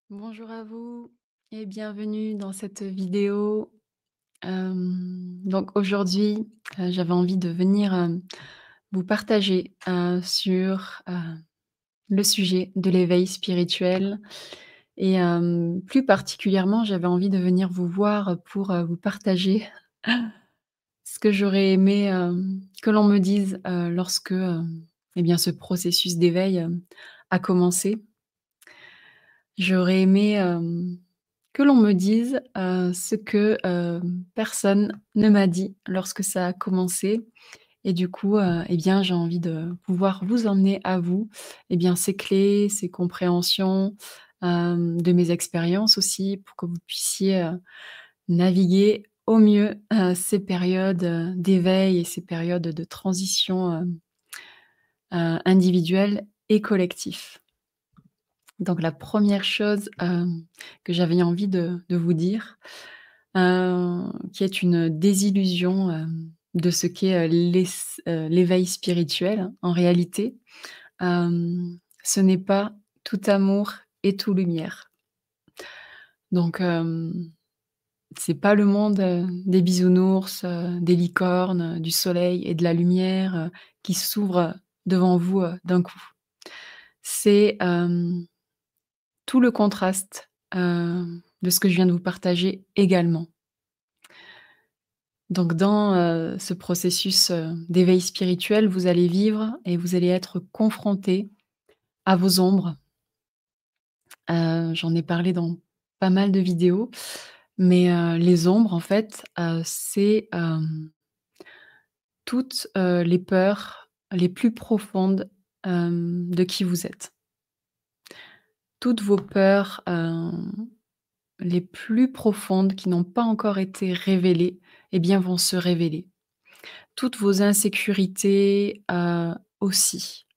Bonjour à vous et bienvenue dans cette vidéo. Donc aujourd'hui, j'avais envie de venir, vous partager, sur, le sujet de l'éveil spirituel et plus particulièrement, j'avais envie de venir vous voir pour, vous partager ce que j'aurais aimé, que l'on me dise, lorsque, eh bien ce processus d'éveil, a commencé. J'aurais aimé, que l'on me dise, ce que, personne ne m'a dit lorsque ça a commencé et du coup, eh bien, j'ai envie de pouvoir vous emmener à vous, eh bien, ces clés, ces compréhensions, de mes expériences aussi pour que vous puissiez, naviguer au mieux, ces périodes, d'éveil et ces périodes de transition, individuelles et collectif. Donc la première chose, que j'avais envie de vous dire, qui est une désillusion, de ce qu'est, l'éveil spirituel. En réalité, ce n'est pas tout amour et tout lumière. Donc, c'est pas le monde, des bisounours, des licornes, du soleil et de la lumière, qui s'ouvre devant vous, d'un coup. C'est, tout le contraste, de ce que je viens de vous partager également. Donc dans, ce processus, d'éveil spirituel, vous allez vivre et vous allez être confrontés à vos ombres. J'en ai parlé dans pas mal de vidéos, mais, les ombres en fait, c'est, toutes, les peurs les plus profondes, de qui vous êtes. Toutes vos peurs, les plus profondes qui n'ont pas encore été révélées, eh bien, vont se révéler. Toutes vos insécurités, aussi.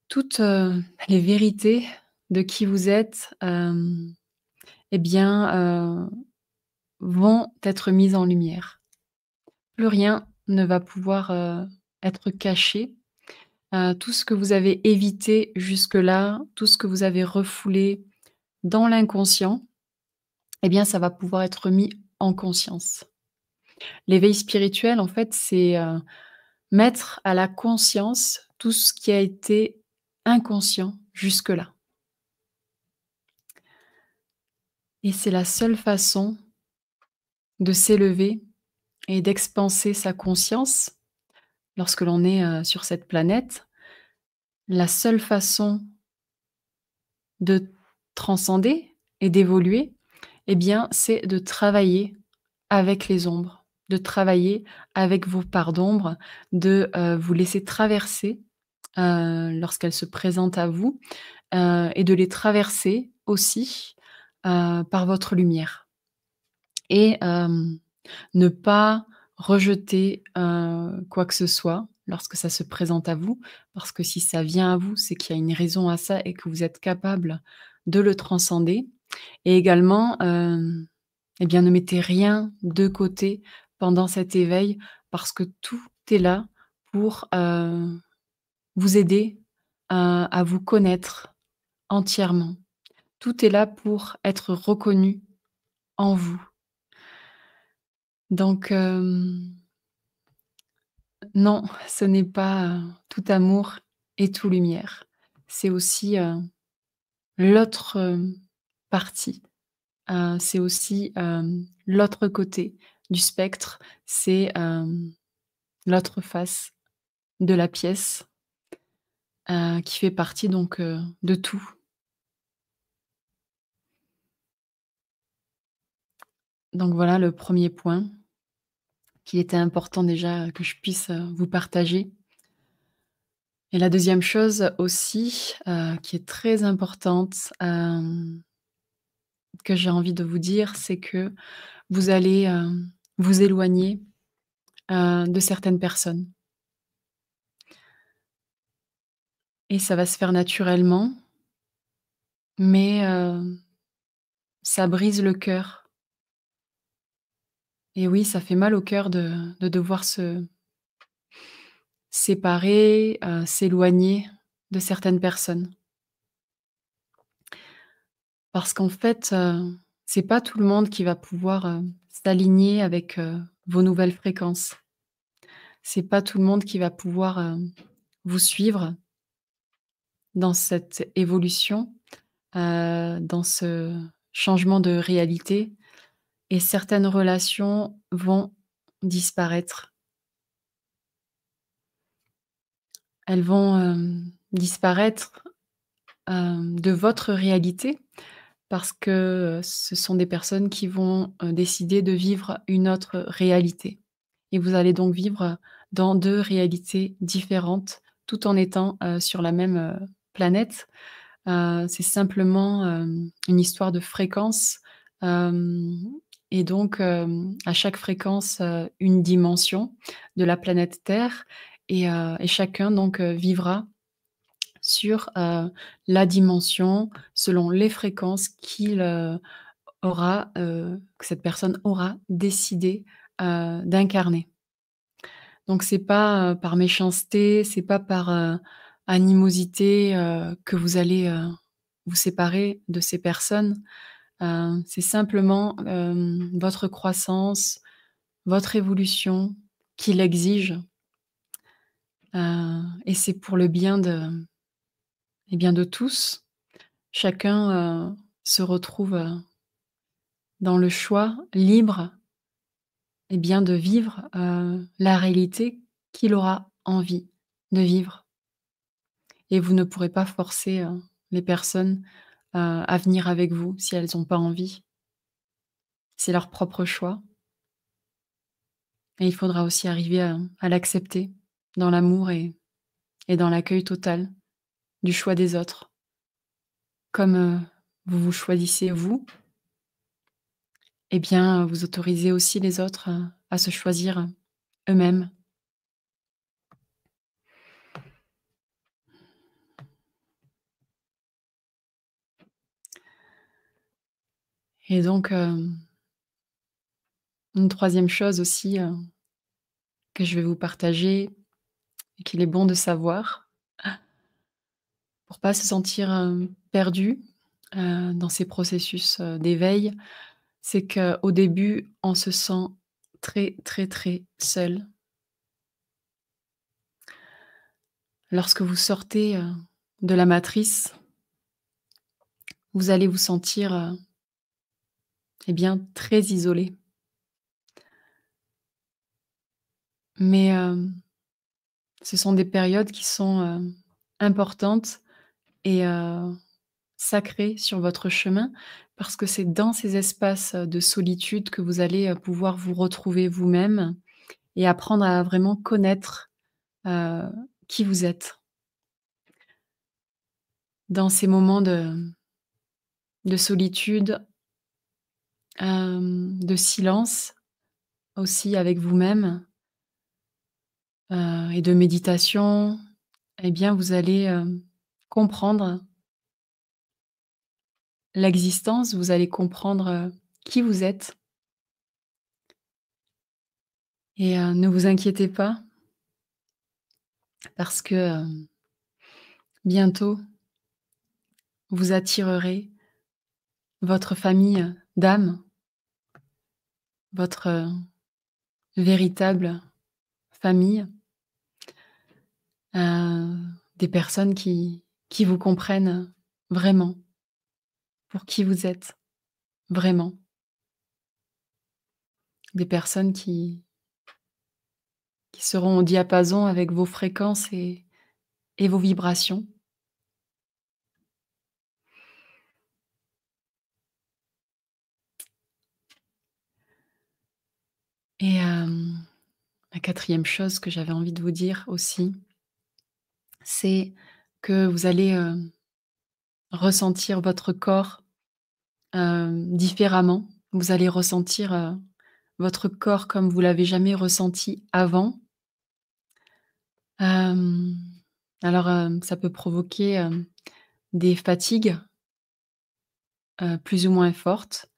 Toutes, les vérités de qui vous êtes, eh bien, vont être mises en lumière. Plus rien ne va pouvoir, être caché. Tout ce que vous avez évité jusque-là, tout ce que vous avez refoulé dans l'inconscient, eh bien, ça va pouvoir être mis en conscience. L'éveil spirituel, en fait, c'est, mettre à la conscience tout ce qui a été inconscient jusque-là et c'est la seule façon de s'élever et d'expanser sa conscience lorsque l'on est, sur cette planète. La seule façon de transcender et d'évoluer, eh bien, c'est de travailler avec les ombres, de travailler avec vos parts d'ombre, de, vous laisser traverser, lorsqu'elles se présentent à vous, et de les traverser aussi, par votre lumière et ne pas rejeter, quoi que ce soit lorsque ça se présente à vous, parce que si ça vient à vous, c'est qu'il y a une raison à ça et que vous êtes capable de le transcender et également, eh bien, ne mettez rien de côté pendant cet éveil parce que tout est là pour, vous aider à vous connaître entièrement. Tout est là pour être reconnu en vous. Donc, non, ce n'est pas, tout amour et tout lumière. C'est aussi, l'autre, partie. C'est aussi, l'autre côté du spectre. C'est, l'autre face de la pièce, qui fait partie donc, de tout. Donc voilà le premier point qui était important déjà que je puisse, vous partager et la deuxième chose aussi, qui est très importante, que j'ai envie de vous dire, c'est que vous allez, vous éloigner, de certaines personnes et ça va se faire naturellement, mais ça brise le cœur et oui, ça fait mal au cœur de devoir se séparer, s'éloigner de certaines personnes Parce qu'en fait, c'est pas tout le monde qui va pouvoir, s'aligner avec, vos nouvelles fréquences. C'est pas tout le monde qui va pouvoir, vous suivre dans cette évolution, dans ce changement de réalité et certaines relations vont disparaître. Elles vont, disparaître, de votre réalité parce que, ce sont des personnes qui vont, décider de vivre une autre réalité et vous allez donc vivre, dans 2 réalités différentes tout en étant, sur la même, planète. C'est simplement, une histoire de fréquence, hem et donc à chaque fréquence, une dimension de la planète Terre et chacun donc, vivra sur, la dimension selon les fréquences que cette personne aura décidé, d'incarner. Donc c'est pas, par méchanceté, c'est pas par, animosité, que vous allez, vous séparer de ces personnes. C'est simplement, votre croissance, votre évolution qui l'exige, et c'est pour le bien de tous. Chacun, se retrouve, dans le choix libre, de vivre, la réalité qu'il aura envie de vivre et vous ne pourrez pas forcer, les personnes, à venir avec vous si elles ont pas envie. C'est leur propre choix et il faudra aussi arriver à l'accepter dans l'amour et dans l'accueil total du choix des autres. Comme, vous vous choisissez vous, vous autorisez aussi les autres, à se choisir eux-mêmes. Et donc, une troisième chose aussi, que je vais vous partager et qu'il est bon de savoir pour pas se sentir, perdu, dans ces processus, d'éveil, c'est qu'au début, on se sent très, très, très seul. Lorsque vous sortez, de la matrice, vous allez vous sentir, très isolé. Mais, ce sont des périodes qui sont, importantes et sacrées sur votre chemin parce que c'est dans ces espaces, de solitude que vous allez, pouvoir vous retrouver vous-même et apprendre à vraiment connaître, heu, qui vous êtes. Dans ces moments de solitude, de silence aussi avec vous-même, et de méditation, vous allez, comprendre l'existence, vous allez comprendre, qui vous êtes et ne vous inquiétez pas parce que, bientôt vous attirerez votre famille d'âme, votre, véritable famille, heu, des personnes qui vous comprennent vraiment, pour qui vous êtes, vraiment. Des personnes qui seront au diapason avec vos fréquences et vos vibrations et la quatrième chose que j'avais envie de vous dire aussi, c'est que vous allez, ressentir votre corps, différemment. Vous allez ressentir, votre corps comme vous l'avez jamais ressenti avant. Hem, ça peut provoquer, des fatigues, plus ou moins fortes,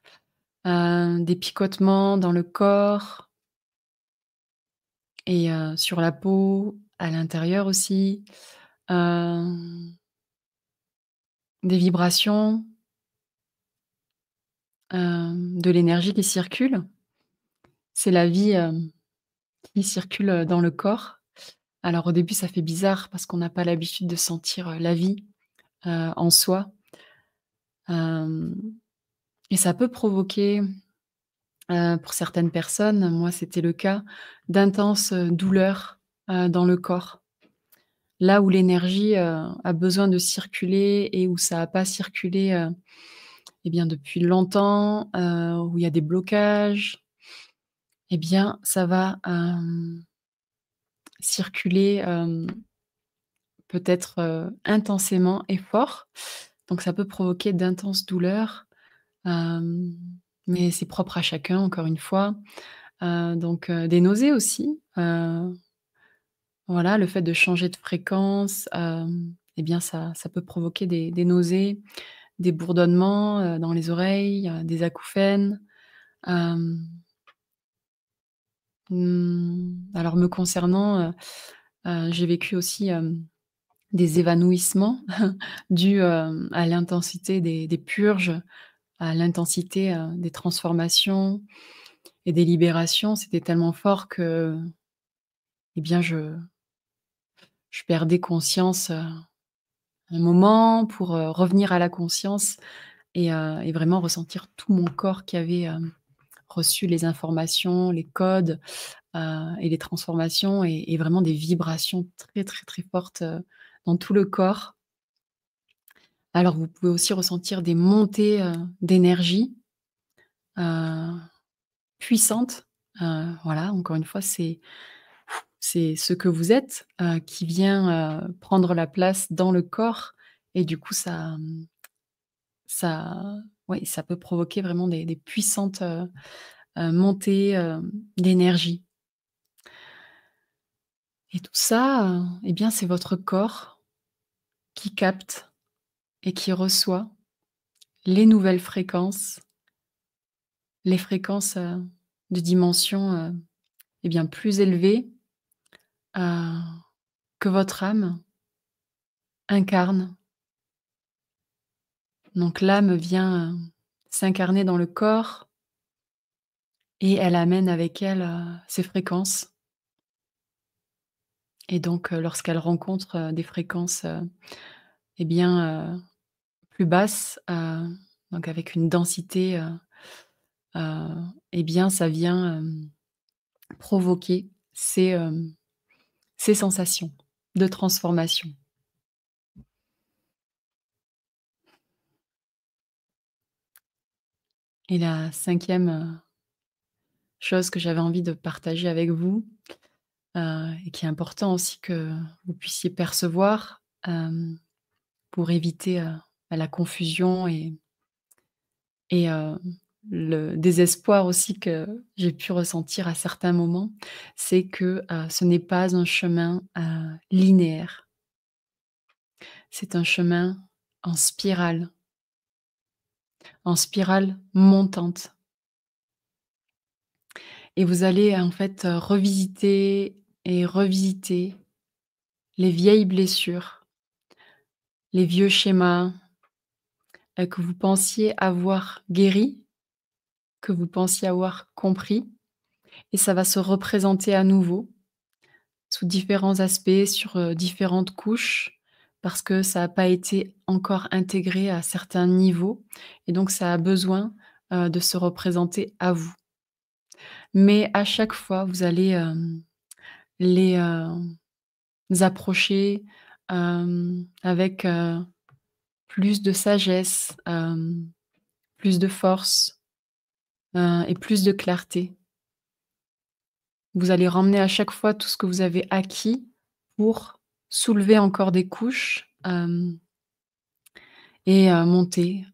des picotements dans le corps et sur la peau, à l'intérieur aussi, hem, des vibrations de l'énergie qui circule. C'est la vie, qui circule, dans le corps. Alors au début, ça fait bizarre parce qu'on n'a pas l'habitude de sentir, la vie, en soi, hem et ça peut provoquer, pour certaines personnes, moi c'était le cas, d'intenses, douleurs, dans le corps. Là où l'énergie, a besoin de circuler et où ça a pas circulé, et bien depuis longtemps, où il y a des blocages, et bien ça va, circuler, peut-être, intensément et fort. Donc ça peut provoquer d'intenses douleurs, hem, mais c'est propre à chacun encore une fois. Donc des nausées aussi, voilà, le fait de changer de fréquence, et bien ça peut provoquer des nausées, des bourdonnements, dans les oreilles, des acouphènes. Hem, alors me concernant, j'ai vécu aussi, des évanouissements dus, à l'intensité des purges, à l'intensité, des transformations et des libérations. C'était tellement fort que, eh bien, je perdais conscience, un moment pour, revenir à la conscience et vraiment ressentir tout mon corps qui avait, reçu les informations, les codes, et les transformations et vraiment des vibrations très, très, très fortes, dans tout le corps. Alors vous pouvez aussi ressentir des montées, d'énergie, heu, puissantes. Voilà, encore une fois, c'est ce que vous êtes, qui vient, prendre la place dans le corps et du coup ça oui, ça peut provoquer vraiment des puissantes, montées, d'énergie et tout ça, et bien, c'est votre corps qui capte et qui reçoit les nouvelles fréquences, les fréquences, de dimension, et bien, plus élevées, heu, que votre âme incarne. Donc l'âme vient, s'incarner dans le corps et elle amène avec elle, ses fréquences et donc lorsqu'elle rencontre, des fréquences, et bien, plus basses, donc avec une densité, et bien ça vient, provoquer ces sensations de transformation. Et la 5e, chose que j'avais envie de partager avec vous, et qui est important aussi que vous puissiez percevoir, pour éviter, la confusion et le désespoir aussi que j'ai pu ressentir à certains moments, c'est que, ce n'est pas un chemin, linéaire. C'est un chemin en spirale montante et vous allez en fait, revisiter et revisiter les vieilles blessures, les vieux schémas, que vous pensiez avoir guéris, que vous pensiez avoir compris et ça va se représenter à nouveau sous différents aspects, sur, différentes couches, parce que ça a pas été encore intégré à certains niveaux et donc ça a besoin, de se représenter à vous. Mais à chaque fois, vous allez, les, approcher, avec, plus de sagesse, plus de force, et plus de clarté. Vous allez ramener à chaque fois tout ce que vous avez acquis pour soulever encore des couches, et monter,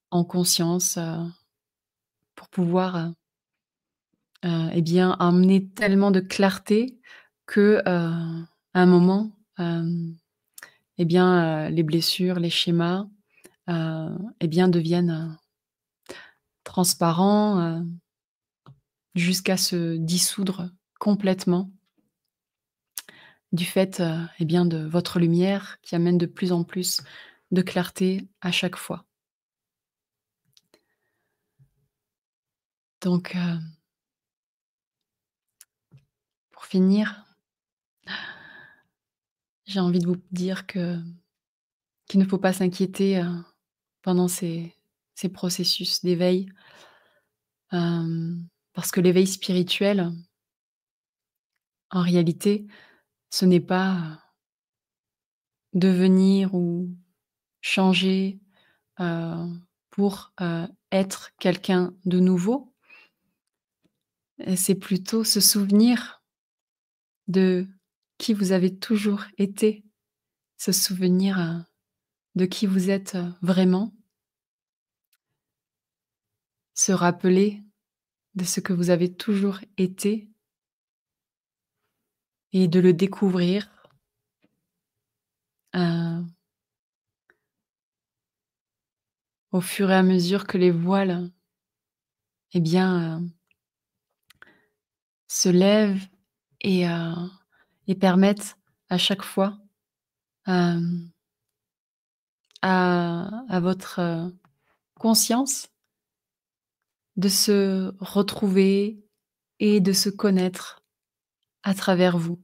en conscience, pour pouvoir, et bien, amener tellement de clarté que, à un moment, et bien, les blessures, les schémas, et bien, deviennent, transparents, jusqu'à se dissoudre complètement du fait, et bien, de votre lumière qui amène de plus en plus de clarté à chaque fois. Donc, pour finir, j'ai envie de vous dire qu'il ne faut pas s'inquiéter, pendant ces processus d'éveil, parce que l'éveil spirituel, en réalité, ce n'est pas devenir ou changer, heu, pour, être quelqu'un de nouveau. C'est plutôt se souvenir de qui vous avez toujours été, se souvenir, de qui vous êtes, vraiment, se rappeler de ce que vous avez toujours été et de le découvrir, heu, au fur et à mesure que les voiles, eh bien, se lèvent et permettent à chaque fois, hem, à votre, conscience de se retrouver et de se connaître à travers vous.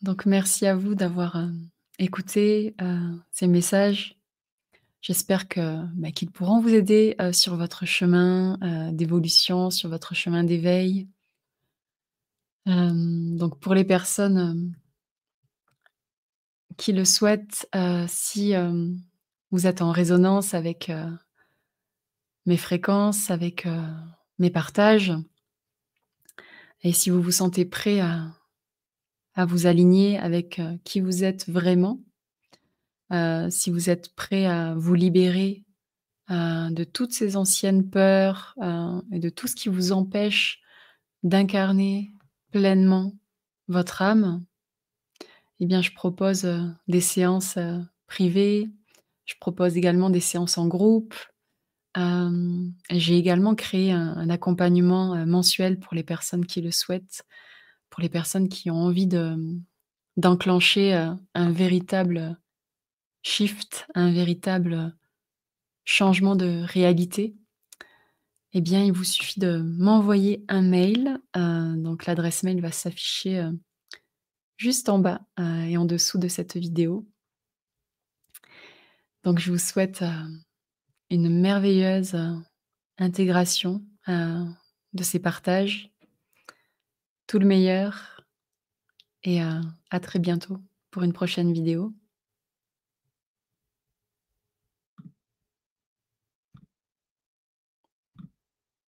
Donc merci à vous d'avoir, écouté, ces messages. J'espère qu'ils pourront vous aider, sur votre chemin, d'évolution, sur votre chemin d'éveil. Donc pour les personnes, qui le souhaitent, si, vous êtes en résonance avec, mes fréquences, avec, mes partages et si vous vous sentez prêt à vous aligner avec, qui vous êtes vraiment, si vous êtes prêt à vous libérer, de toutes ces anciennes peurs, et de tout ce qui vous empêche d'incarner pleinement votre âme, eh bien, je propose, des séances, privées. Je propose également des séances en groupe. J'ai également créé un accompagnement, mensuel pour les personnes qui le souhaitent, pour les personnes qui ont envie d'enclencher, un véritable shift, un véritable changement de réalité. Eh bien, il vous suffit de m'envoyer un mail, donc l'adresse mail va s'afficher, juste en bas, et en dessous de cette vidéo. Donc je vous souhaite, une merveilleuse, intégration, de ces partages. Tout le meilleur et à très bientôt pour une prochaine vidéo.